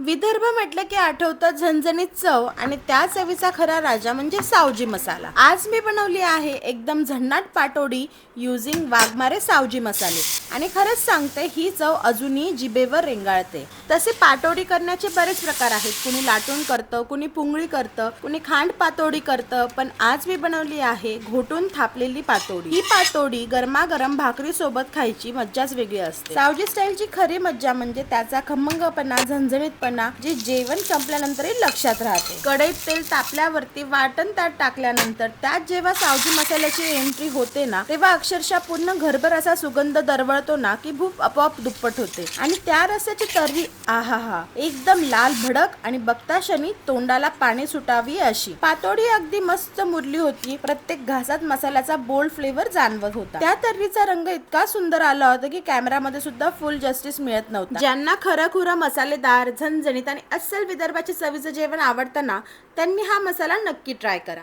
विदर्भ म्हटलं की आठवतं झणझणीत चव आणि त्या चवीचा खरा राजा म्हणजे सावजी मसाला। आज मी बनवली आहे एकदम झणनाट पाटोडी युजिंग वाघमारे सावजी मसाले आणि खरंच सांगते ही चव अजूनही जिभेवर रेंगाळते। तसे पाटोडी करण्याचे बरेच प्रकार आहेत, कुणी लाटून करतं, कुणी पुंगळी करतं, कुणी खांड पातोडी करतं, पण आज मी बनवली आहे घोटून थापलेली पातोडी। ही पातोडी गरमागरम भाकरी सोबत खायची मज्जाच वेगळी असते। सावजी स्टाईलची खरी मज्जा म्हणजे त्याचा खमंगपणा, झणझणीतपणा जे जेवण संपल्यानंतरही लक्षात राहते। कढईत तेल तापल्यावरती वाटण त्यात टाकल्यानंतर त्यात जेव्हा सावजी मसाल्याची एंट्री होते ना, तेव्हा अक्षरशः पूर्ण घरभर असा सुगंध दरवळतो ना की भूक आपोआप दुप्पट होते आणि त्या रसाची तर्री आहाहा, एकदम लाल भडक आणि बघता क्षणी तोंडाला पाणी सुटावी अशी। पातोडी अगदी मस्त मुरली होती, प्रत्येक घासात मसाल्याचा बोल्ड फ्लेवर जाणवत होता। त्या तर्रीचा रंग इतका सुंदर आला होता की कॅमेरामध्ये सुद्धा फुल जस्टिस मिळत नव्हता। ज्यांना खरखुरा मसालेदार, झणझणीत आणि अस्सल विदर्भाची चवीचं जेवण आवडतं ना, त्यांनी हा मसाला नक्की ट्राय करा।